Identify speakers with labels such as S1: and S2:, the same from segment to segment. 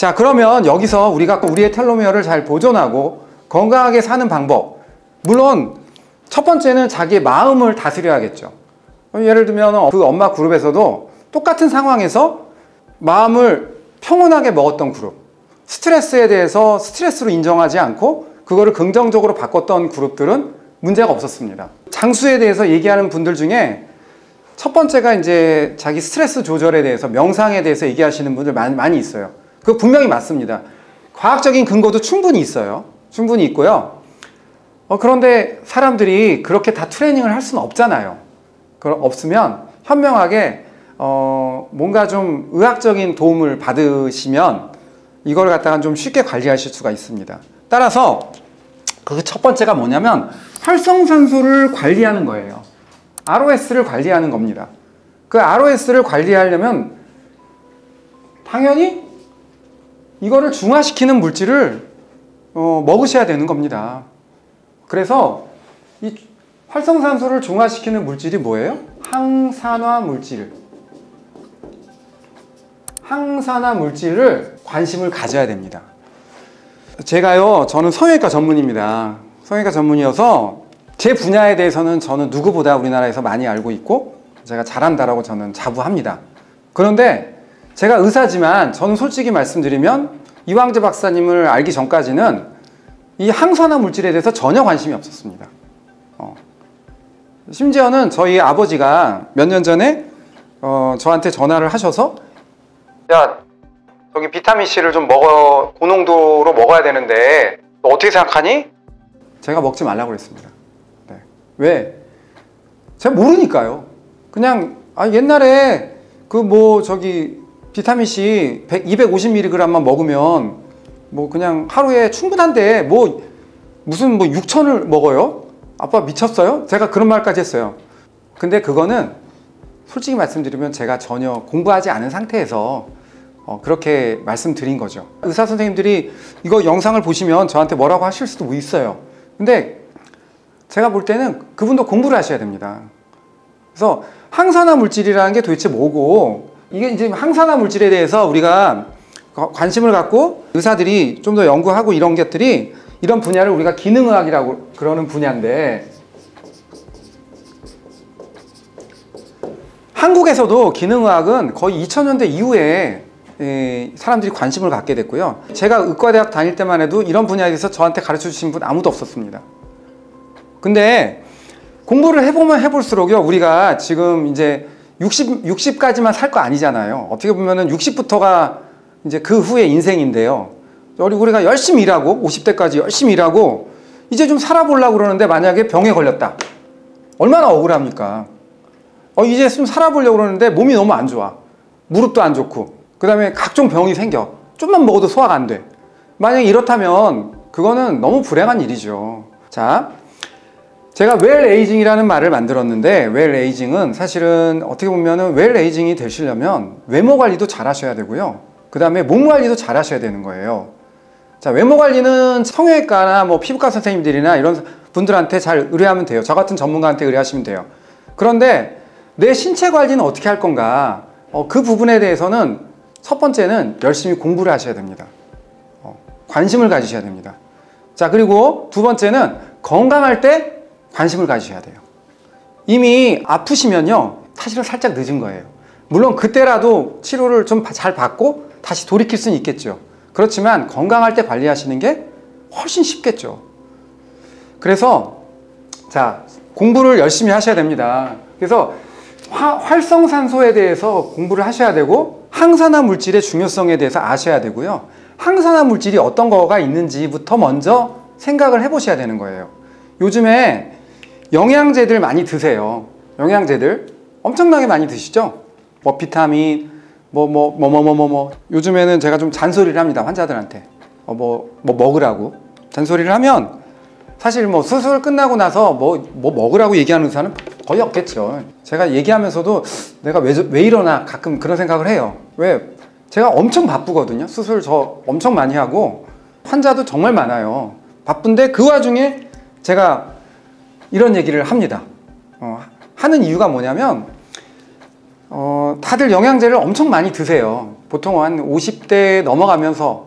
S1: 자, 그러면 여기서 우리가 우리의 텔로미어를 잘 보존하고 건강하게 사는 방법, 물론 첫 번째는 자기의 마음을 다스려야겠죠. 예를 들면 그 엄마 그룹에서도 똑같은 상황에서 마음을 평온하게 먹었던 그룹, 스트레스에 대해서 스트레스로 인정하지 않고 그거를 긍정적으로 바꿨던 그룹들은 문제가 없었습니다. 장수에 대해서 얘기하는 분들 중에 첫 번째가 이제 자기 스트레스 조절에 대해서, 명상에 대해서 얘기하시는 분들 많이 있어요. 그거 분명히 맞습니다. 과학적인 근거도 충분히 있어요. 충분히 있고요. 그런데 사람들이 그렇게 다 트레이닝을 할 수는 없잖아요. 그럼 없으면 현명하게 뭔가 좀 의학적인 도움을 받으시면 이걸 갖다가 좀 쉽게 관리하실 수가 있습니다. 따라서 그 첫 번째가 뭐냐면 활성산소를 관리하는 거예요. ROS를 관리하는 겁니다. 그 ROS를 관리하려면 당연히 이거를 중화시키는 물질을 먹으셔야 되는 겁니다. 그래서 이 활성산소를 중화시키는 물질이 뭐예요? 항산화 물질. 항산화 물질을 관심을 가져야 됩니다. 저는 성형외과 전문입니다. 성형외과 전문이어서 제 분야에 대해서는 저는 누구보다 우리나라에서 많이 알고 있고 제가 잘한다라고 저는 자부합니다. 그런데 제가 의사지만 저는 솔직히 말씀드리면 이황재 박사님을 알기 전까지는 이 항산화 물질에 대해서 전혀 관심이 없었습니다. 심지어는 저희 아버지가 몇 년 전에 저한테 전화를 하셔서 야, 저기 비타민C를 좀 고농도로 먹어야 되는데 너 어떻게 생각하니? 제가 먹지 말라고 그랬습니다. 네. 왜? 제가 모르니까요. 그냥 옛날에 비타민C 250mg만 먹으면 그냥 하루에 충분한데 무슨 6,000을 먹어요? 아빠 미쳤어요? 제가 그런 말까지 했어요. 근데 그거는 솔직히 말씀드리면 제가 전혀 공부하지 않은 상태에서 그렇게 말씀드린 거죠. 의사 선생님들이 이거 영상을 보시면 저한테 뭐라고 하실 수도 있어요. 근데 제가 볼 때는 그분도 공부를 하셔야 됩니다. 그래서 항산화 물질이라는 게 도대체 뭐고, 이게 이제 항산화 물질에 대해서 우리가 관심을 갖고 의사들이 좀 더 연구하고 이런 것들이, 이런 분야를 우리가 기능의학이라고 그러는 분야인데, 한국에서도 기능의학은 거의 2000년대 이후에 사람들이 관심을 갖게 됐고요. 제가 의과대학 다닐 때만 해도 이런 분야에 대해서 저한테 가르쳐 주신 분 아무도 없었습니다. 근데 공부를 해보면 해볼수록요, 우리가 지금 이제 60까지만 살 거 아니잖아요. 어떻게 보면은 60부터가 이제 그 후의 인생인데요. 우리가 열심히 일하고 50대까지 열심히 일하고 이제 좀 살아보려고 그러는데 만약에 병에 걸렸다. 얼마나 억울합니까? 이제 좀 살아보려고 그러는데 몸이 너무 안 좋아. 무릎도 안 좋고 그 다음에 각종 병이 생겨. 좀만 먹어도 소화가 안 돼. 만약에 이렇다면 그거는 너무 불행한 일이죠. 자, 제가 웰 에이징이라는 말을 만들었는데, 웰 에이징은 사실은 어떻게 보면은 웰 에이징이 되시려면 외모 관리도 잘 하셔야 되고요. 그 다음에 몸 관리도 잘 하셔야 되는 거예요. 자, 외모 관리는 성형외과나 피부과 선생님들이나 이런 분들한테 잘 의뢰하면 돼요. 저 같은 전문가한테 의뢰하시면 돼요. 그런데 내 신체 관리는 어떻게 할 건가? 그 부분에 대해서는 첫 번째는 열심히 공부를 하셔야 됩니다. 관심을 가지셔야 됩니다. 자, 그리고 두 번째는 건강할 때 관심을 가지셔야 돼요. 이미 아프시면요, 사실은 살짝 늦은 거예요. 물론 그때라도 치료를 좀 잘 받고 다시 돌이킬 수는 있겠죠. 그렇지만 건강할 때 관리하시는 게 훨씬 쉽겠죠. 그래서 자, 공부를 열심히 하셔야 됩니다. 그래서 활성산소에 대해서 공부를 하셔야 되고, 항산화 물질의 중요성에 대해서 아셔야 되고요. 항산화 물질이 어떤 거가 있는지부터 먼저 생각을 해보셔야 되는 거예요. 요즘에 영양제들 많이 드세요. 영양제들 엄청나게 많이 드시죠? 비타민 요즘에는 제가 좀 잔소리를 합니다. 환자들한테 먹으라고 잔소리를 하면, 사실 수술 끝나고 나서 먹으라고 얘기하는 의사는 거의 없겠죠. 제가 얘기하면서도 내가 왜 이러나 가끔 그런 생각을 해요. 왜? 제가 엄청 바쁘거든요. 수술 저 엄청 많이 하고 환자도 정말 많아요. 바쁜데 그 와중에 제가 이런 얘기를 합니다. 하는 이유가 뭐냐면 다들 영양제를 엄청 많이 드세요. 보통 한 50대 넘어가면서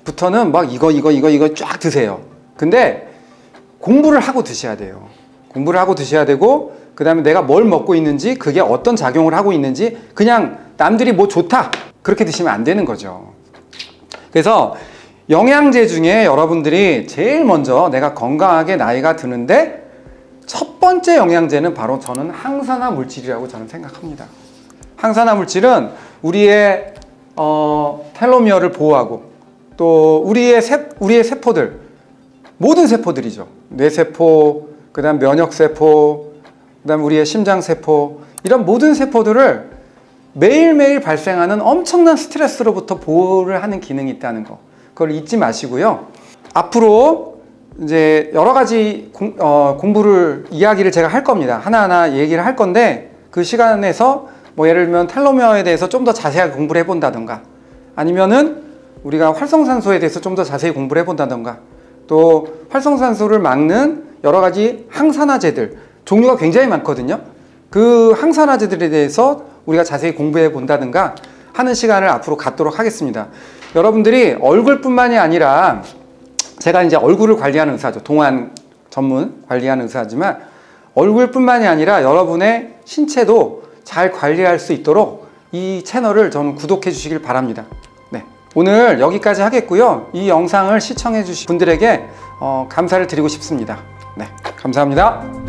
S1: 부터는 막 이거 쫙 드세요. 근데 공부를 하고 드셔야 돼요. 공부를 하고 드셔야 되고, 그 다음에 내가 뭘 먹고 있는지, 그게 어떤 작용을 하고 있는지, 그냥 남들이 뭐 좋다 그렇게 드시면 안 되는 거죠. 그래서 영양제 중에 여러분들이 제일 먼저 내가 건강하게 나이가 드는데 첫 번째 영양제는 바로 저는 항산화 물질이라고 저는 생각합니다. 항산화 물질은 우리의 텔로미어를 보호하고, 또 우리의 세포들, 모든 세포들이죠. 뇌세포, 그 다음 면역세포, 그 다음 우리의 심장세포, 이런 모든 세포들을 매일매일 발생하는 엄청난 스트레스로부터 보호를 하는 기능이 있다는 거, 그걸 잊지 마시고요. 앞으로 이제 여러 가지 이야기를 제가 할 겁니다. 하나하나 얘기를 할 건데, 그 시간에서 뭐 예를 들면 텔로미어에 대해서 좀 더 자세하게 공부를 해본다던가, 아니면은 우리가 활성산소에 대해서 좀 더 자세히 공부를 해본다던가, 또 활성산소를 막는 여러 가지 항산화제들, 종류가 굉장히 많거든요. 그 항산화제들에 대해서 우리가 자세히 공부해 본다든가 하는 시간을 앞으로 갖도록 하겠습니다. 여러분들이 얼굴뿐만이 아니라, 제가 이제 얼굴을 관리하는 의사죠. 동안 전문 관리하는 의사지만, 얼굴뿐만이 아니라 여러분의 신체도 잘 관리할 수 있도록 이 채널을 저는 구독해 주시길 바랍니다. 네, 오늘 여기까지 하겠고요. 이 영상을 시청해 주신 분들에게 감사를 드리고 싶습니다. 네, 감사합니다.